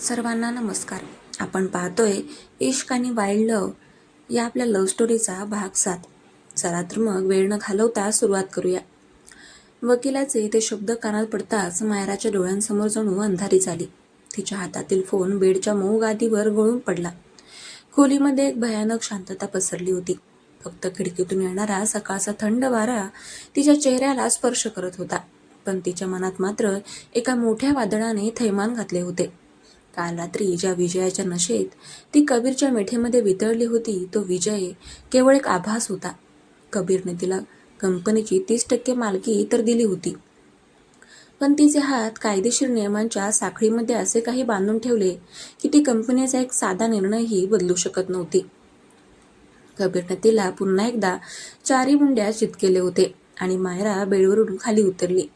सर्वांना नमस्कार. आपण पाहतोय इश्क आणि वाईल्ड लव्ह या आपल्या लव्ह स्टोरीचा भाग 7. चला तर मग वेळ न घालवता सुरुवात करूया. वकिलाचे ते शब्द कानात पडताच मायराच्या डोळ्यांसमोर जणू अंधारी झाली. तिच्या हातातील फोन बेडच्या मऊ गादीवर गळून पडला. खोलीमध्ये एक भयानक शांतता पसरली होती. फक्त खिडकीतून येणारा सकाळचा थंड वारा तिच्या चेहऱ्याला स्पर्श करत होता. पण तिच्या मनात मात्र एका मोठ्या वादळाने थैमान घातले होते. काल रात्री ज्या विजयाच्या नशेत ती कबीरच्या मिठीमध्ये वितळली होती, तो विजय केवळ एक आभास होता. कबीरने तिला कंपनीची 30% मालकी तर दिली होती, पण तिचे हात कायदेशीर नियमांच्या साखळीमध्ये असे काही बांधून ठेवले की ती कंपनीचा एक साधा निर्णयही बदलू शकत नव्हती. कबीरने तिला पुन्हा एकदा 4 मुंड्यात चितकेले होते आणि मायरा बेडवरून खाली उतरली.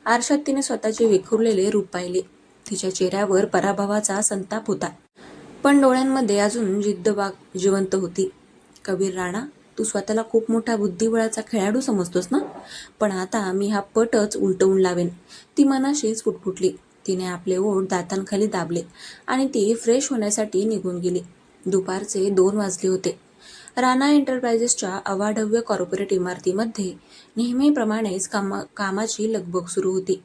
आरशात तिने स्वतःचे विखुरलेले रूप पाहिले. तिच्या चेहऱ्यावर पराभवाचा संताप होता, पण डोळ्यांमध्ये अजून जिद्द जिवंत होती. कबीर राणा, तू स्वतःला खूप मोठा बुद्धिबळाचा खेळाडू समजतोस ना? पण आता मी हा पटच उलटवून लावेन. ती मनाशीच फुटफुटली. तिने आपले ओठ दातांखाली दाबले आणि ती फ्रेश होण्यासाठी निघून गेली. दुपारचे 2 वाजले होते. राणा एंटरप्राइजेसच्या अवाढव्य कॉर्पोरेट इमारतीमध्ये नेहमीप्रमाणेच कामाची लगबग सुरू होती.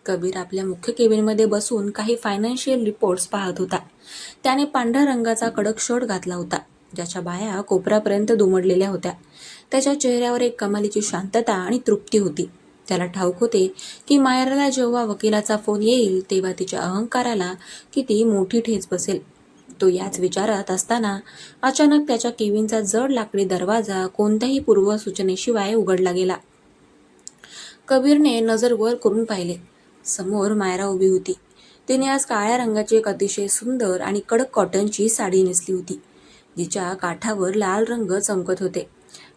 कबीर आपल्या मुख्य केबिनमध्ये बसून काही फायनान्शियल रिपोर्ट्स पाहत होता. त्याने पांढऱ्या रंगाचा कडक शर्ट घातला होता, ज्याच्या बाया कोपऱ्यापर्यंत दुमडलेल्या होत्या. त्याच्या चेहऱ्यावर एक कमालीची शांतता आणि तृप्ती होती. त्याला ठाऊक होते की मायराला जेव्हा वकिलाचा फोन येईल तेव्हा तिच्या अहंकाराला किती मोठी ठेच बसेल. तो याच विचारात असताना अचानक त्याच्या केबिनचा जड लाकडी दरवाजा कोणत्याही पूर्वसूचनेशिवाय उघडला गेला. कबीरने नजर वर करून पाहिले. समोर मायरा उभी होती. तिने आज काळ्या रंगाची एक अतिशय सुंदर आणि कडक कॉटनची साडी नेसली होती, जिच्या काठावर लाल रंग चमकत होते.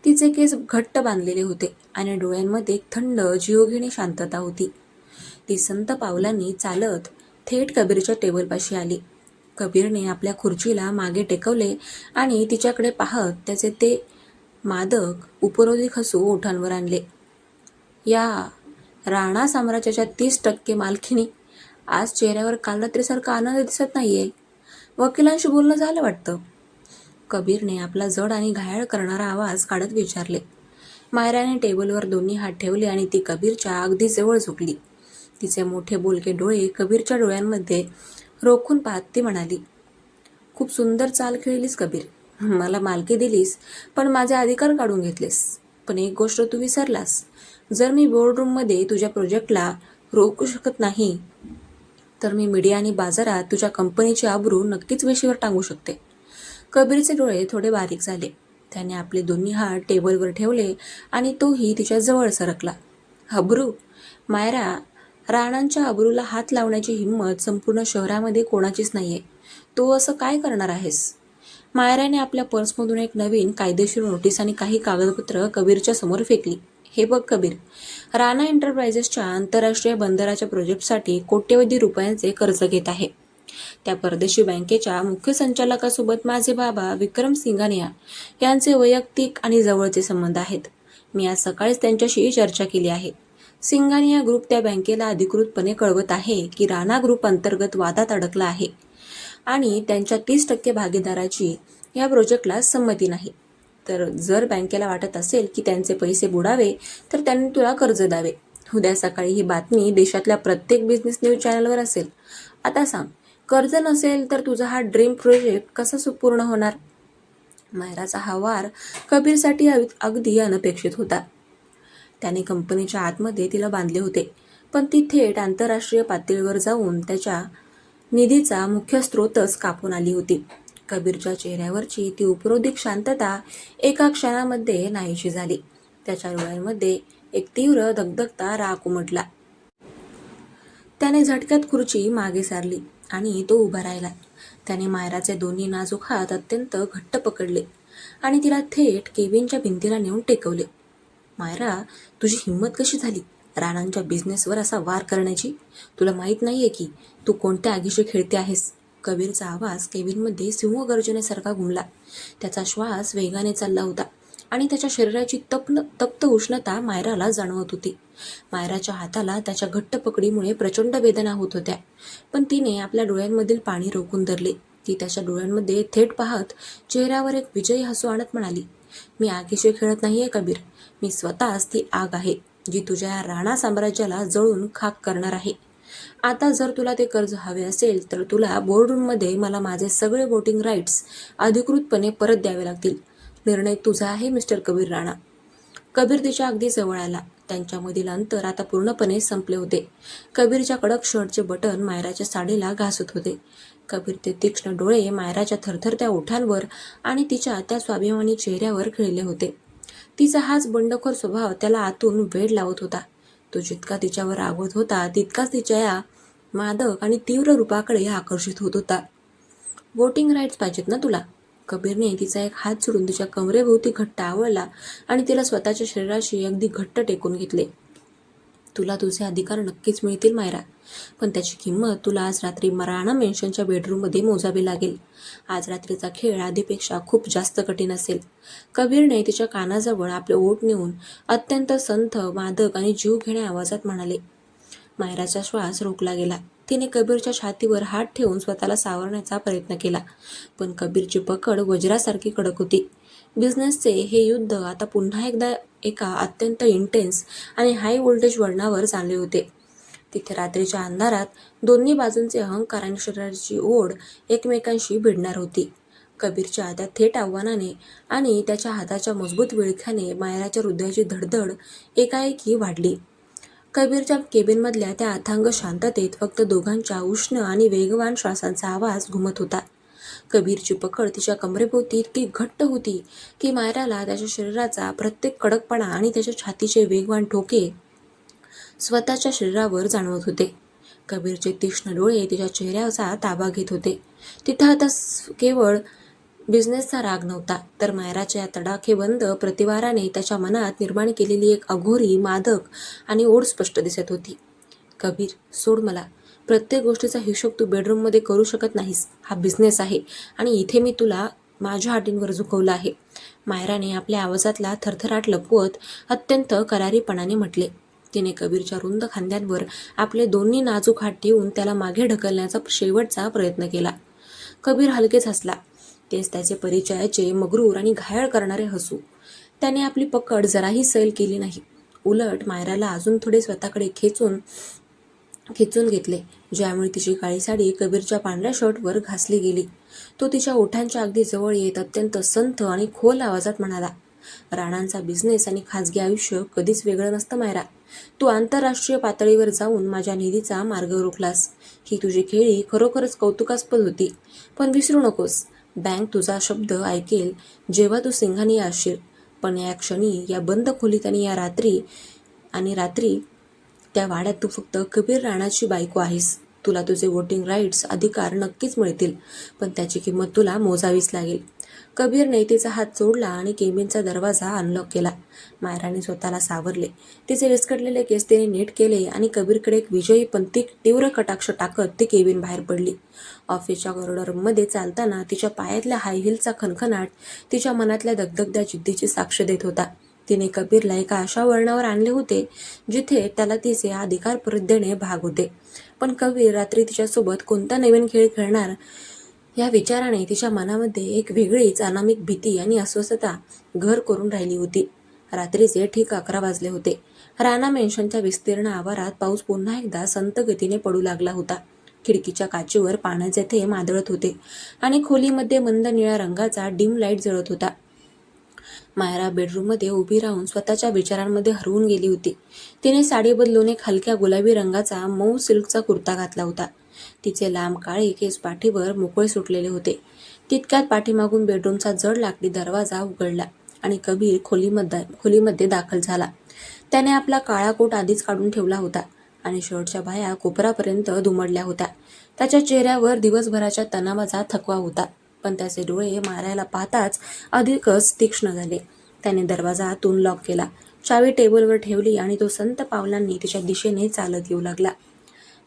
तिचे केस घट्ट बांधलेले होते आणि डोळ्यांमध्ये एक थंड जीवघेणी शांतता होती. ती संत पावलांनी चालत थेट कबीरच्या टेबलपाशी आली. कबीरने आपल्या खुर्चीला मागे टेकवले आणि तिच्याकडे पाहत त्याचे ते मादक उपरोधिक हसू ओठांवर आणले. या राणा साम्राज्याच्या 30% मालकीनी आज चेहऱ्यावर काल रात्रीसारखा आनंद दिसत नाहीये. वकिलांशी बोलणं झालं वाटतं? कबीरने आपला जड आणि घायाळ करणारा आवाज काढत विचारले. मायराने टेबलवर दोन्ही हात ठेवले आणि ती कबीरच्या अगदी जवळ झुकली. तिचे मोठे बोलके डोळे कबीरच्या डोळ्यांमध्ये रोखून पाहत ती म्हणाली, खूप सुंदर चाल खेळलीस कबीर. मला मालकी दिलीस, पण माझे अधिकार काढून घेतलेस. पण एक गोष्ट तू विसरलास. जर मी बोर्डरूममध्ये तुझ्या प्रोजेक्टला रोखू शकत नाही, तर मी मीडिया आणि बाजारात तुझ्या कंपनीची आबरू नक्कीच वेशीवर टांगू शकते. कबीरचे डोळे थोडे बारीक झाले. त्याने आपले दोन्ही हात टेबलवर ठेवले आणि तोही तिच्या जवळ सरकला. अब्रू? मायरा, राणांच्या अब्रूला हात लावण्याची हिंमत संपूर्ण शहरामध्ये कोणाचीच नाहीये. तू असं काय करणार आहेस? मायराने आपल्या पर्समधून एक नवीन कायदेशीर नोटीस आणि काही कागदपत्र कबीरच्या समोर फेकली. हे बघ कबीर, राणा एंटरप्राइजेसच्या आंतरराष्ट्रीय बंदराच्या प्रोजेक्टसाठी कोट्यवधी रुपयांचे कर्ज घेत आहे. त्या परदेशी बँकेच्या मुख्य संचालकासोबत माझे बाबा विक्रम सिंघानिया यांचे वैयक्तिक आणि जवळचे संबंध आहेत. मी आज सकाळीच त्यांच्याशी चर्चा केली आहे. सिंघानिया ग्रुप त्या बँकेला अधिकृतपणे कळवत आहे की राणा ग्रुप अंतर्गत वादात अडकला आहे आणि त्यांच्या 30% भागीदाराची या प्रोजेक्टला संमती नाही. तर जर बँकेला वाटत असेल की त्यांचे पैसे बुडावे, तर त्यांनी तुला कर्ज द्यावे. उद्या सकाळी ही बातमी देशातल्या प्रत्येक बिझनेस न्यूज चॅनलवर असेल. आता सांग, कर्ज नसेल तर तुझा हा ड्रीम प्रोजेक्ट कसा पूर्ण होणार? मायराचा हा वार कबीरसाठी अगदी अनपेक्षित होता. त्याने कंपनीच्या आतमध्ये तिला बांधले होते, पण ती थेट आंतरराष्ट्रीय पातळीवर जाऊन त्याच्या निधीचा मुख्य स्रोतच कापून आली होती. कबीरच्या चेहऱ्यावरची ती उपरोधिक शांतता एका क्षणामध्ये नाहीशी झाली. त्याच्या डोळ्यांमध्ये एक तीव्र धगधगता राग उमटला. त्याने झटक्यात खुर्ची मागे सारली आणि तो उभा राहिला. त्याने मायराचे दोन्ही नाजूक हात अत्यंत घट्ट पकडले आणि तिला थेट केबिनच्या भिंतीला नेऊन टेकवले. मायरा, तुझी हिंमत कशी झाली राणांच्या बिझनेसवर असा वार करण्याची? तुला माहीत नाहीये की तू कोणत्या आगीशी खेळते आहेस? कबीरचा आवाज केबिनमध्ये सिंहगर्जनेसारखा घुमला. त्याचा श्वास वेगाने चालला होता. आणि त्याच्या शरीराची तप्त उष्णता मायराला जाणवत होती. मायराच्या हाताला त्याच्या घट्ट पकडीमुळे प्रचंड वेदना होत होत्या, पण तिने आपल्या डोळ्यांमधील पाणी रोखून धरले. ती त्याच्या डोळ्यांमध्ये थेट पाहत चेहऱ्यावर एक विजयी हसू आणत म्हणाली, मी आगीशी खेळत नाहीये कबीर, मी स्वतःच ती आग आहे जी तुझ्या या राणा साम्राज्याला जळून खाक करणार आहे. आता जर तुला ते कर्ज हवे असेल तर तुला बोर्डरूममध्ये मला माझे सगळे वोटिंग राईट्स अधिकृतपणे परत द्यावे लागतील. निर्णय तुझा आहे मिस्टर कबीर राणा. कबीर तिच्या अगदी जवळ आला. त्यांच्यामधील अंतर आता पूर्णपणे संपले होते. कबीरच्या कडक शर्टचे बटन मायराच्या साडीला घासत होते. कबीरचे तीक्ष्ण डोळे मायराच्या थरथरत्या ओठांवर आणि तिच्या त्या स्वाभिमानी चेहऱ्यावर खिळले होते. तिचा हाच बंडखोर स्वभाव त्याला आतून वेड लावत होता. तो जितका तिच्यावर रागवत होता तितकाच तिच्या या मादक आणि तीव्र रूपाकडे आकर्षित होत होता. वोटिंग राईट्स पाहिजेत ना तुला? कबीरने तिचा एक हात सोडून तिच्या कमरेभोवती घट्ट आवळला आणि तिला स्वतःच्या शरीराशी अगदी घट्ट टेकून घेतले. तुला तुझे अधिकार नक्कीच मिळतील मायरा, पण त्याची किंमत तुला आज रात्री राणा मेन्शनच्या बेडरूममध्ये मोजावी लागेल. आज रात्रीचा खेळ आधीपेक्षा खूप जास्त कठीण असेल. कबीरने तिच्या कानाजवळ आपले ओठ नेऊन अत्यंत संथ, मादक आणि जीवघेण्या आवाजात म्हणाले. मायराचा श्वास रोखला गेला. तिने कबीरच्या छातीवर हात ठेवून स्वतःला सावरण्याचा प्रयत्न केला, पण कबीरची पकड वज्रासारखी कडक होती. बिझनेसचे हे युद्ध आता पुन्हा एकदा एका अत्यंत इंटेन्स आणि हाय व्होल्टेज वळणावर चालले होते. तिथे रात्रीच्या अंधारात दोन्ही बाजूंचे अहंकार आणि शरीराची ओढ एकमेकांशी भिडणार होती. कबीरच्या त्या थेट आव्हानाने आणि त्याच्या हाताच्या मजबूत विळख्याने मायराच्या हृदयाची धडधड एकाएकी वाढली. कबीरच्या केबिनमधल्या त्या अथांग शांततेत फक्त दोघांच्या उष्ण आणि वेगवान श्वासांचा आवाज घुमत होता. कबीरची पकड तिच्या कमरेभोवती इतकी घट्ट होती की मायराला त्याच्या शरीराचा प्रत्येक कडकपणा आणि त्याच्या छातीचे वेगवान ठोके स्वतःच्या शरीरावर जाणवत होते. कबीरचे तीक्ष्ण डोळे तिच्या चेहऱ्याचा ताबा घेत होते. तिथं आता केवळ बिझनेसचा राग नव्हता, तर मायराच्या तडाखेबंद प्रतिवाराने त्याच्या मनात निर्माण केलेली एक अघोरी, मादक आणि ओढ स्पष्ट दिसत होती. कबीर, सोड मला. प्रत्येक गोष्टीचा हिशोब तू बेडरूममध्ये करू शकत नाहीस. हा बिझनेस आहे आणि इथे मी तुला माझ्या अटींवर झुकवलं आहे. मायराने आपल्या आवाजातला थरथराट लपवत अत्यंत करारीपणाने म्हटले. तिने कबीरच्या रुंद खांद्यांवर आपले दोन्ही नाजूक हात ठेवून त्याला मागे ढकलण्याचा शेवटचा प्रयत्न केला. कबीर हलकेच हसला. तेच त्याचे परिचयाचे मगरूर आणि घायाळ करणारे हसू. त्याने आपली पकड जराही सैल केली नाही. उलट मायराला अजून थोडे स्वतःकडे खेचून घेतले, ज्यामुळे तिची काळी साडी कबीरच्या पांढऱ्या शर्टवर घासली गेली. तो तिच्या ओठांच्या अगदी जवळ येत अत्यंत संथ आणि खोल आवाजात म्हणाला, राणांचा बिझनेस आणि खाजगी आयुष्य कधीच वेगळं नसतं मायरा. तू आंतरराष्ट्रीय पातळीवर जाऊन माझ्या निधीचा मार्ग रोखलास. ही तुझी खेळी खरोखरच कौतुकास्पद होती, पण विसरू नकोस, बँक तुझा शब्द ऐकेल जेव्हा तू सिंहानी असशील. पण या क्षणी, या बंद खोलीत आणि रात्री त्या वाड्यात तू फक्त कबीर राणाची बायको आहेस. तुला तुझे वोटिंग राईट्स अधिकार नक्कीच मिळतील, पण त्याची किंमत तुला मोजावीच लागेल. कबीरने तिचा हात सोडला आणि केबिनचा दरवाजा अनलॉक केला. मायराने स्वतःला सावरले. तिचे विस्कटलेले केस तिने नीट केले आणि कबीरकडे एक विजयी पण तीव्र कटाक्ष टाकत ती केबिन बाहेर पडली. ऑफिसच्या कॉरिडॉरमध्ये चालताना तिच्या पायातल्या हाय हिलचा खणखणाट तिच्या मनातल्या दगदगत्या जिद्दीची साक्ष देत होता. तिने कबीरला एका अशा वळणावर आणले होते जिथे त्याला तिचे अधिकार परत देणे भाग होते, पण कबीर रात्री तिच्यासोबत कोणता नवीन खेळ खेळणार या विचाराने तिच्या मनामध्ये एक वेगळीच अनामिक भीती आणि अस्वस्थता घर करून राहिली होती. रात्रीचे ठीक 11 वाजले होते. राणा मेन्शनच्या विस्तीर्ण आवारात पाऊस पुन्हा एकदा संत गतीने पडू लागला होता. खिडकीच्या काचेवर पाण्याचे थेंब आदळत होते आणि खोलीमध्ये मंद निळ्या रंगाचा डिम लाईट जळत होता. मायरा बेडरूममध्ये उभी राहून स्वतःच्या विचारांमध्ये हरवून गेली होती. तिने साडी बदलून एक हलक्या गुलाबी रंगाचा मऊ सिल्कचा कुर्ता घातला होता. तिचे लांब काळे केस पाठीवर मोकळे सुटलेले होते. तितक्यात पाठीमागून बेडरूमचा जड लाकडी दरवाजा उघडला आणि कबीर खोलीमध्ये दाखल झाला. त्याने आपला काळा कोट आधीच काढून ठेवला होता आणि शर्टच्या बाह्या कोपरापर्यंत दुमडल्या होत्या. त्याच्या चेहऱ्यावर दिवसभराच्या तणावाचा थकवा होता, पण त्याचे डोळे मारायला पाहताच अधिकच तीक्ष्ण झाले. त्याने दरवाजा आतून लॉक केला, चावी टेबलवर ठेवली आणि तो संत पावलांनी तिच्या दिशेने चालत येऊ लागला.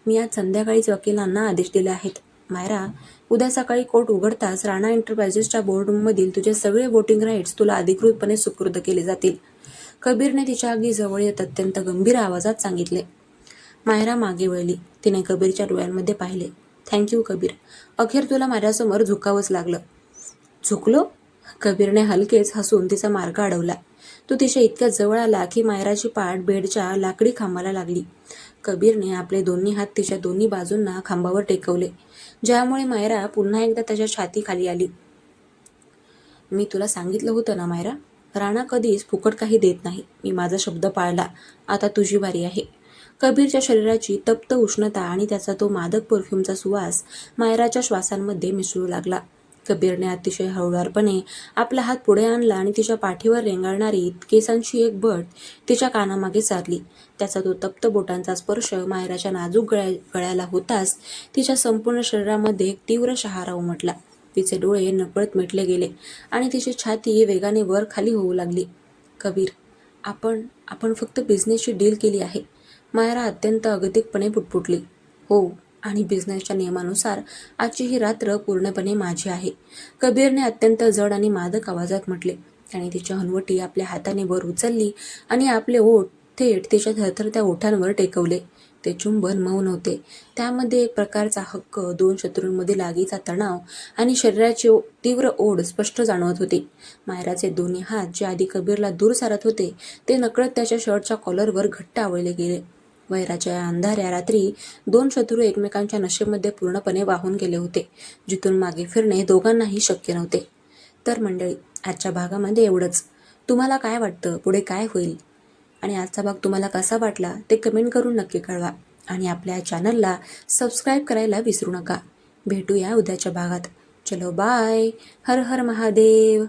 मी आज संध्याकाळीच वकिलांना आदेश दिले आहेत. मायरा, उद्या सकाळी कोर्ट उघडताच राणा एंटरप्राइजेसच्या बोर्डरूममधील तुझे सगळे वोटिंग राईट्स तुला अधिकृतपणे सुपूर्द केले जातील, कबीरने तिच्या अगदी जवळ येत अत्यंत गंभीर आवाजात सांगितले. मायरा मागे वळली. तिने कबीरच्या डोळ्यांमध्ये पाहिले. थँक्यू कबीर. अखेर तुला माझ्यासमोर झुकावंच लागलं. झुकलो? कबीरने हलकेच हसून तिचा मार्ग अडवला. तो तिच्या इतक्या जवळ आला की मायराची पाठ बेडच्या लाकडी खांबाला लागली. कबीरने आपले दोन्ही हात तिच्या दोन्ही बाजूंना खांबावर टेकवले, ज्यामुळे मायरा पुन्हा एकदा त्याच्या छातीखाली आली. मी तुला सांगितलं होतं ना मायरा, राणा कधीच फुकट काही देत नाही. मी माझा शब्द पाळला. आता तुझी बारी आहे. कबीरच्या शरीराची तप्त उष्णता आणि त्याचा तो मादक परफ्यूमचा सुवास मायराच्या श्वासांमध्ये मिसळू लागला. कबीरने अतिशय हळुवारपणे आपला हात पुढे आणला आणि तिच्या पाठीवर रेंगाळणारी केसांची एक बट तिच्या कानामागे सारली. त्याचा तो तप्त बोटांचा स्पर्श मायराच्या नाजूक गळ्याला होताच तिच्या संपूर्ण शरीरामध्ये एक तीव्र शहारा उमटला. तिचे डोळे नकळत मिटले गेले आणि तिची छाती वेगाने वर खाली होऊ लागली. कबीर, आपण फक्त बिझनेसची डील केली आहे. मायरा अत्यंत अगतिकपणे पुटपुटली. हो, आणि बिझनेसच्या नियमानुसार आजची ही रात्र पूर्णपणे माझी आहे, कबीरने अत्यंत जड आणि मादक आवाजात म्हटले. त्याने तिची हनुवटी आपल्या हाताने वर उचलली आणि आपले ओठ थेट तिच्या थरथरत्या ओठांवर टेकवले. ते चुंबन मौन होते. त्यामध्ये एक प्रकारचा हक्क, दोन शत्रूंमधील आगीचा तणाव आणि शरीराची तीव्र ओढ स्पष्ट जाणवत होती. मायराचे दोन्ही हात जे आधी कबीरला दूर सारत होते ते नकळत त्याच्या शर्टच्या कॉलरवर घट्ट आवळले गेले. वैराच्या या अंधाऱ्या रात्री दोन शत्रू एकमेकांच्या नशेमध्ये पूर्णपणे वाहून गेले होते, जिथून मागे फिरणे दोघांनाही शक्य नव्हते. तर मंडळी, आजच्या भागामध्ये एवढंच. तुम्हाला काय वाटतं पुढे काय होईल? आणि आजचा भाग तुम्हाला कसा वाटला ते कमेंट करून नक्की कळवा. आणि आपल्या चॅनलला सबस्क्राईब करायला विसरू नका. भेटूया उद्याच्या भागात. चलो बाय. हर हर महादेव.